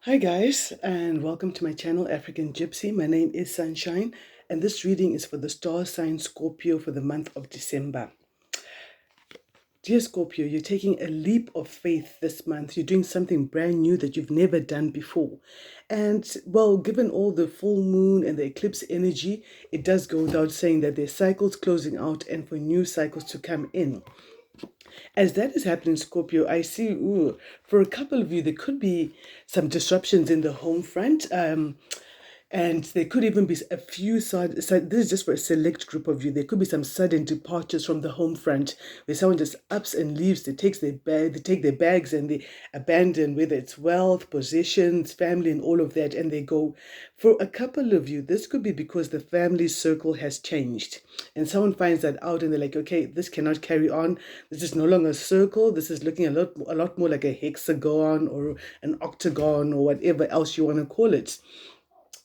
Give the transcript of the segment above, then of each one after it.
Hi guys, and welcome to my channel African Gypsy. My name is Sunshine, and this reading is for the star sign Scorpio for the month of December. Dear Scorpio, you're taking a leap of faith this month. You're doing something brand new that you've never done before. And well, given all the full moon and the eclipse energy, it does go without saying that there's cycles closing out and for new cycles to come in. As that is happening, Scorpio, I see, for a couple of you, there could be some disruptions in the home front. And there could even be a few this is just for a select group of you. There could be some sudden departures from the home front where someone just ups and leaves. They take their bags and they abandon, whether it's wealth, possessions, family, and all of that, and they go. For a couple of you, this could be because the family circle has changed, and someone finds that out, and they're like, okay, this cannot carry on. This is no longer a circle. This is looking a lot more like a hexagon or an octagon or whatever else you want to call it.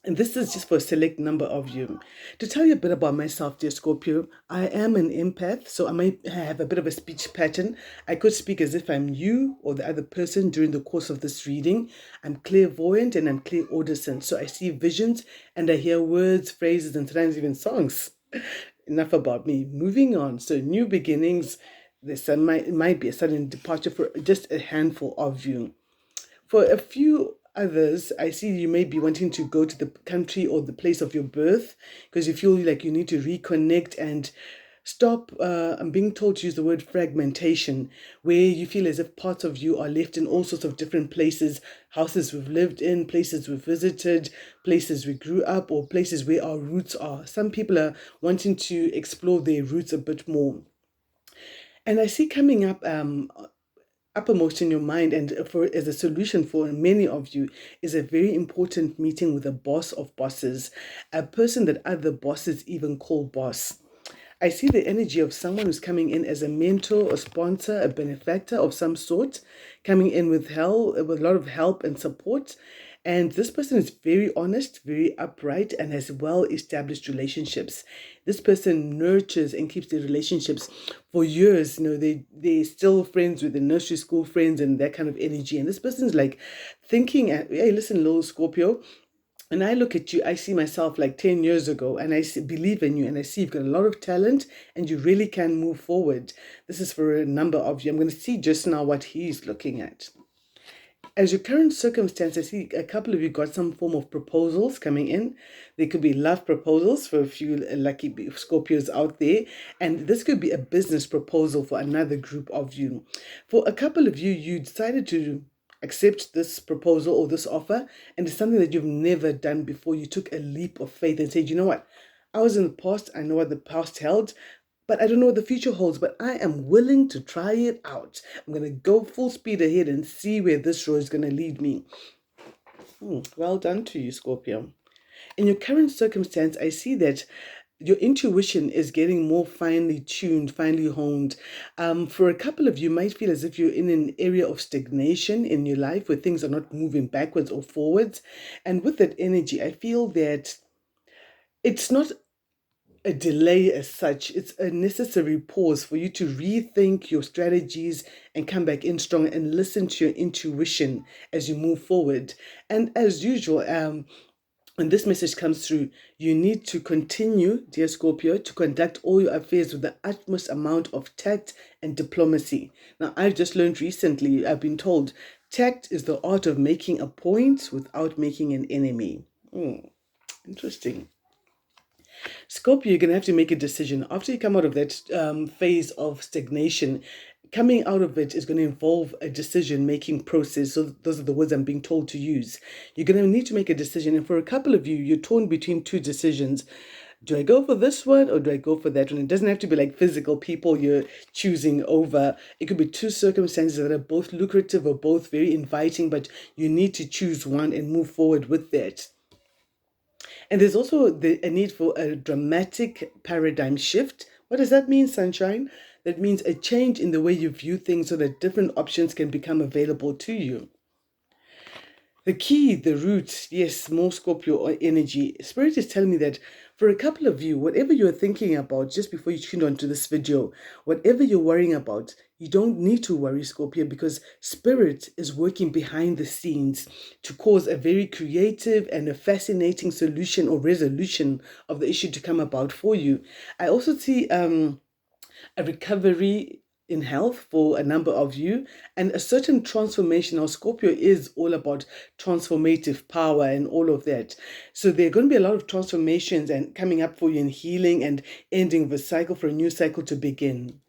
And this is just for a select number of you. To tell you a bit about myself, dear Scorpio, I am an empath, so I might have a bit of a speech pattern. I could speak as if I'm you or the other person during the course of this reading. I'm clairvoyant and I'm clairaudient, so I see visions and I hear words, phrases, and sometimes even songs. Enough about me. Moving on. So new beginnings. Might be a sudden departure for just a handful of you. For a few others, I see you may be wanting to go to the country or the place of your birth because you feel like you need to reconnect and stop. I'm being told to use the word fragmentation, where you feel as if parts of you are left in all sorts of different places, houses we've lived in, places we've visited, places we grew up, or places where our roots are. Some people are wanting to explore their roots a bit more. And I see coming up uppermost in your mind and for as a solution for many of you is a very important meeting with a boss of bosses, a person that other bosses even call boss. I see the energy of someone who's coming in as a mentor, a sponsor, a benefactor of some sort, coming in with with a lot of help and support. And this person is very honest, very upright, and has well established relationships. This person nurtures and keeps their relationships for years. They're still friends with the nursery school friends and that kind of energy. And this person's like thinking, hey, listen, little Scorpio, and I look at you, I see myself like 10 years ago, and believe in you, and I see you've got a lot of talent, and you really can move forward. This is for a number of you. I'm going to see just now what he's looking at. As your current circumstance, I see a couple of you got some form of proposals coming in. There could be love proposals for a few lucky Scorpios out there, and this could be a business proposal for another group of you. For a couple of you, you decided to accept this proposal or this offer, and it's something that you've never done before. You took a leap of faith and said, you know what? I was in the past, I know what the past held, but I don't know what the future holds, but I am willing to try it out. I'm going to go full speed ahead and see where this road is going to lead me. Well done to you, Scorpio. In your current circumstance, I see that your intuition is getting more finely tuned, finely honed. For a couple of you, might feel as if you're in an area of stagnation in your life where things are not moving backwards or forwards. And with that energy, I feel that it's not a delay as such. It's a necessary pause for you to rethink your strategies and come back in strong and listen to your intuition as you move forward. And as usual, when this message comes through, you need to continue, dear Scorpio, to conduct all your affairs with the utmost amount of tact and diplomacy. Now, I've just learned recently, I've been told, tact is the art of making a point without making an enemy. Interesting. Scorpio, you're going to have to make a decision. After you come out of that phase of stagnation, coming out of it is going to involve a decision-making process. So those are the words I'm being told to use. You're going to need to make a decision. And for a couple of you, you're torn between two decisions. Do I go for this one or do I go for that one? It doesn't have to be like physical people you're choosing over. It could be two circumstances that are both lucrative or both very inviting, but you need to choose one and move forward with that. And there's also a need for a dramatic paradigm shift. What does that mean, Sunshine? That means a change in the way you view things so that different options can become available to you. The key, the root, yes, more Scorpio energy. Spirit is telling me that for a couple of you, whatever you're thinking about just before you tuned onto this video, whatever you're worrying about, you don't need to worry, Scorpio, because Spirit is working behind the scenes to cause a very creative and a fascinating solution or resolution of the issue to come about for you. I also see a recovery in health for a number of you and a certain transformation. Now, Scorpio is all about transformative power and all of that. So there are going to be a lot of transformations and coming up for you in healing and ending of a cycle for a new cycle to begin.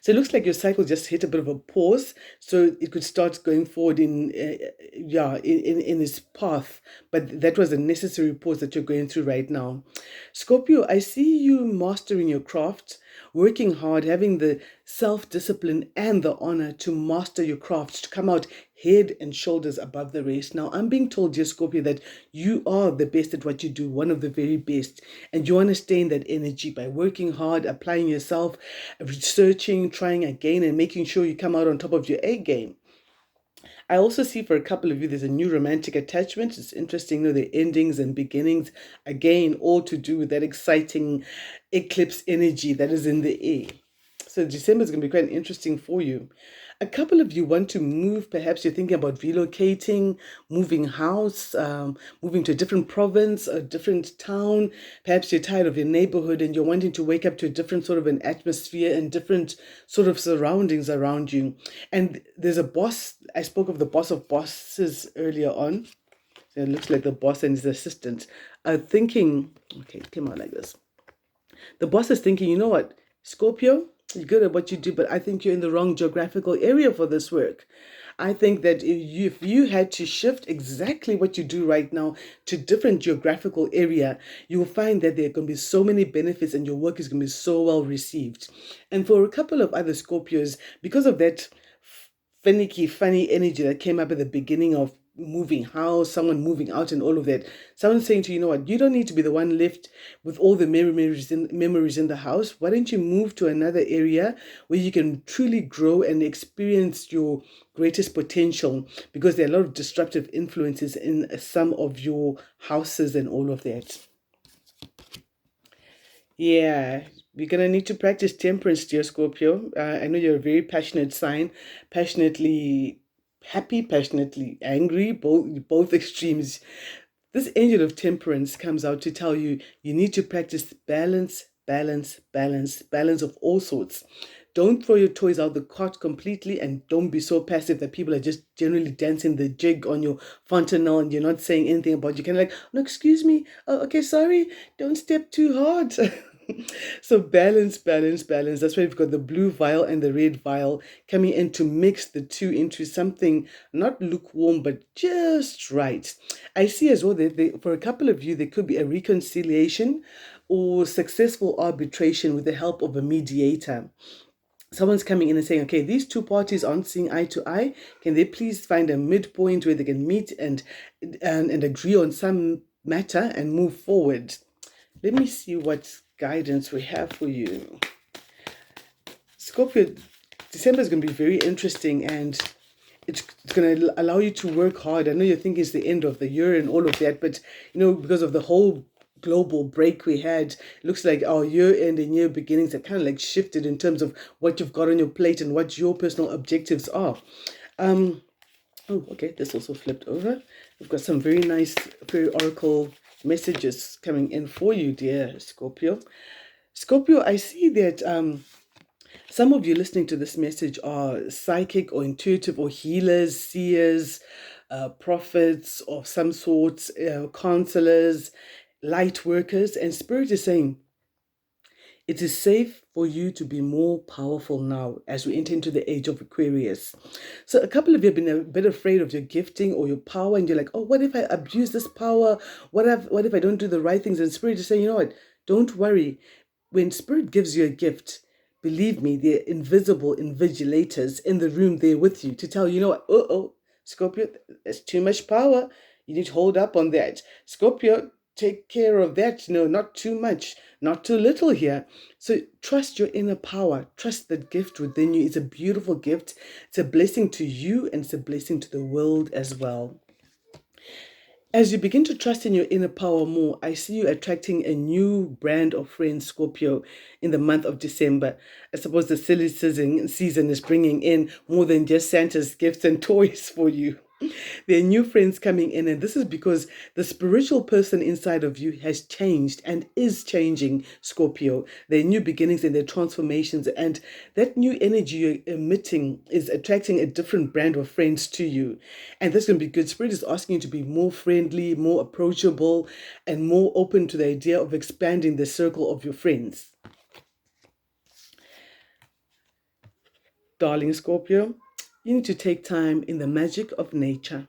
So it looks like your cycle just hit a bit of a pause, so it could start going forward in its path. But that was a necessary pause that you're going through right now. Scorpio, I see you mastering your craft, working hard, having the self-discipline and the honor to master your craft, to come out head and shoulders above the rest. Now, I'm being told, dear Scorpio, that you are the best at what you do, one of the very best. And you want to stay in that energy by working hard, applying yourself, researching, trying again, and making sure you come out on top of your A game. I also see for a couple of you, there's a new romantic attachment. It's interesting, the endings and beginnings, again, all to do with that exciting eclipse energy that is in the air. So December is going to be quite interesting for you. A couple of you want to move. Perhaps you're thinking about relocating, moving house, moving to a different province, a different town. Perhaps you're tired of your neighborhood and you're wanting to wake up to a different sort of an atmosphere and different sort of surroundings around you. And there's a boss. I spoke of the boss of bosses earlier on. So it looks like the boss and his assistant are thinking, okay, it came out like this. The boss is thinking, you know what, Scorpio, you're good at what you do, but I think you're in the wrong geographical area for this work. I think that if you had to shift exactly what you do right now to different geographical area, you'll find that there are going to be so many benefits and your work is going to be so well received. And for a couple of other Scorpios, because of that finicky, funny energy that came up at the beginning of moving house, someone moving out and all of that. Someone's saying to you, you know what, you don't need to be the one left with all the memories in the house. Why don't you move to another area where you can truly grow and experience your greatest potential? Because there are a lot of disruptive influences in some of your houses and all of that. Yeah, we're gonna need to practice temperance, dear Scorpio. I know you're a very passionate sign, passionately happy, passionately angry, both extremes. This angel of temperance comes out to tell you you need to practice balance, balance, balance, balance of all sorts. Don't throw your toys out the cart completely and don't be so passive that people are just generally dancing the jig on your fontanelle and you're not saying anything about it. You kind of like, no, excuse me. Oh, okay, sorry. Don't step too hard. So balance, balance, balance. That's why we've got the blue vial and the red vial coming in to mix the two into something not lukewarm, but just right. I see as well that for a couple of you, there could be a reconciliation or successful arbitration with the help of a mediator. Someone's coming in and saying, okay, these two parties aren't seeing eye to eye. Can they please find a midpoint where they can meet and agree on some matter and move forward? Let me see what guidance we have for you. Scorpio, December is going to be very interesting and it's going to allow you to work hard. I know you're thinking it's the end of the year and all of that, but because of the whole global break we had, it looks like our year end and year beginnings are kind of like shifted in terms of what you've got on your plate and what your personal objectives are. Oh, okay, this also flipped over. We've got some very nice fairy oracle messages coming in for you, dear Scorpio. Scorpio, I see that some of you listening to this message are psychic or intuitive or healers, seers, prophets of some sorts, counselors, light workers, and Spirit is saying, it is safe for you to be more powerful now as we enter into the age of Aquarius. So a couple of you have been a bit afraid of your gifting or your power, and you're like, oh, what if I abuse this power? What if I don't do the right things? And Spirit is saying, you know what? Don't worry. When Spirit gives you a gift, believe me, they're invisible invigilators in the room there with you to tell you, you know what? Oh, Scorpio, there's too much power. You need to hold up on that. Scorpio, take care of that. No, not too much, not too little here. So trust your inner power. Trust that gift within you. It's a beautiful gift. It's a blessing to you and it's a blessing to the world as well. As you begin to trust in your inner power more, I see you attracting a new brand of friends, Scorpio, in the month of December. I suppose the silly season is bringing in more than just Santa's gifts and toys for you. There are new friends coming in, and this is because the spiritual person inside of you has changed and is changing, Scorpio. There are new beginnings and there are transformations, and that new energy you're emitting is attracting a different brand of friends to you. And this can be good. Spirit is asking you to be more friendly, more approachable, and more open to the idea of expanding the circle of your friends. Darling Scorpio, you need to take time in the magic of nature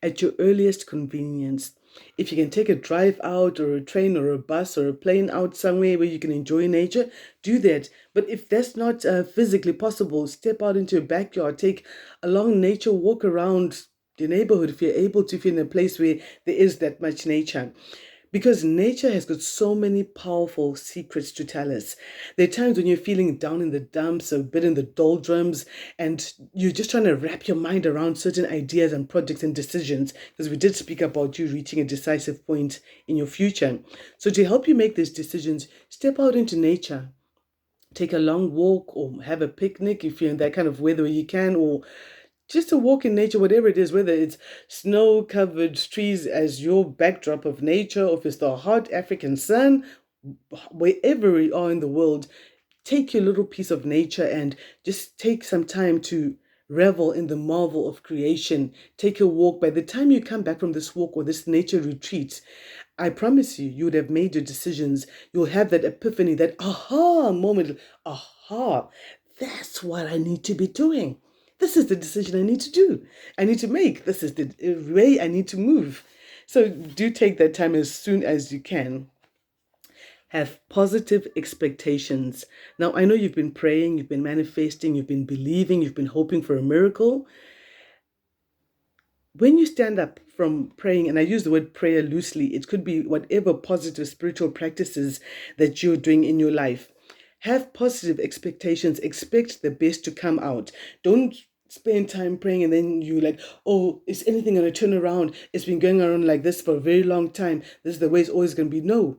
at your earliest convenience. If you can take a drive out or a train or a bus or a plane out somewhere where you can enjoy nature, do that. But if that's not physically possible, step out into your backyard, take a long nature walk around your neighborhood if you're able to, if you're in a place where there is that much nature. Because nature has got so many powerful secrets to tell us. There are times when you're feeling down in the dumps, a bit in the doldrums, and you're just trying to wrap your mind around certain ideas and projects and decisions, because we did speak about you reaching a decisive point in your future. So to help you make these decisions, step out into nature. Take a long walk or have a picnic if you're in that kind of weather where you can, or just a walk in nature, whatever it is, whether it's snow-covered trees as your backdrop of nature, or if it's the hot African sun, wherever we are in the world, take your little piece of nature and just take some time to revel in the marvel of creation. Take a walk. By the time you come back from this walk or this nature retreat, I promise you, you would have made your decisions. You'll have that epiphany, that aha moment. Aha, that's what I need to be doing. This is the decision I need to do. I need to make. This is the way I need to move. So do take that time as soon as you can. Have positive expectations. Now, I know you've been praying, you've been manifesting, you've been believing, you've been hoping for a miracle. When you stand up from praying, and I use the word prayer loosely, it could be whatever positive spiritual practices that you're doing in your life. Have positive expectations. Expect the best to come out. Don't spend time praying and then you like, oh, is anything going to turn around? It's been going around like this for a very long time. This is the way it's always going to be. No.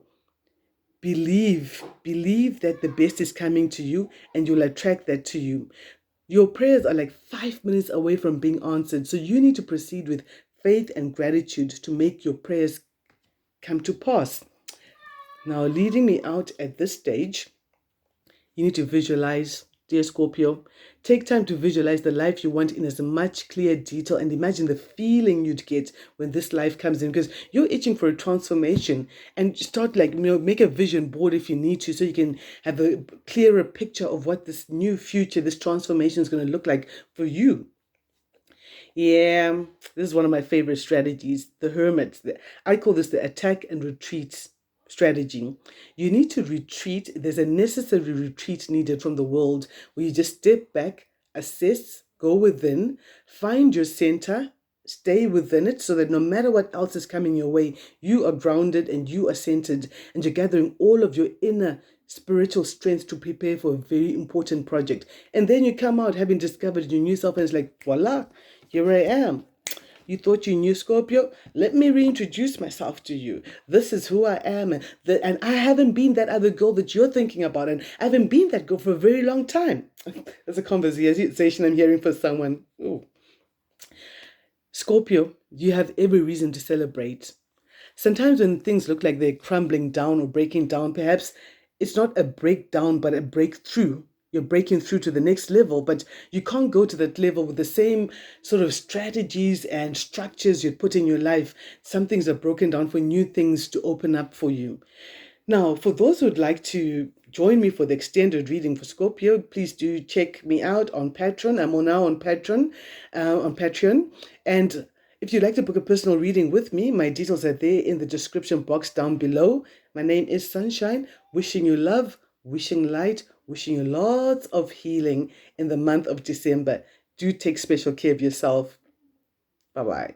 Believe that the best is coming to you and you'll attract that to you. Your prayers are like 5 minutes away from being answered. So you need to proceed with faith and gratitude to make your prayers come to pass. Now, leading me out at this stage, you need to visualize, dear Scorpio. Take time to visualize the life you want in as much clear detail and imagine the feeling you'd get when this life comes in, because you're itching for a transformation. And start make a vision board if you need to, so you can have a clearer picture of what this new future, this transformation is going to look like for you. Yeah, this is one of my favorite strategies, the hermit. I call this the attack and retreat strategy. You need to retreat. There's a necessary retreat needed from the world where you just step back, assess, go within, find your center, stay within it so that no matter what else is coming your way, you are grounded and you are centered and you're gathering all of your inner spiritual strength to prepare for a very important project. And then you come out having discovered your new self and it's like, voila, here I am. You thought you knew Scorpio? Let me reintroduce myself to you. This is who I am. And I haven't been that other girl that you're thinking about. And I haven't been that girl for a very long time. That's a conversation I'm hearing for someone. Ooh. Scorpio, you have every reason to celebrate. Sometimes when things look like they're crumbling down or breaking down, perhaps it's not a breakdown, but a breakthrough. You're breaking through to the next level, but you can't go to that level with the same sort of strategies and structures you'd put in your life. Some things are broken down for new things to open up for you. Now, for those who'd like to join me for the extended reading for Scorpio, please do check me out on Patreon. I'm now on Patreon. And if you'd like to book a personal reading with me, my details are there in the description box down below. My name is Sunshine. Wishing you love, wishing light, wishing you lots of healing in the month of December. Do take special care of yourself. Bye-bye.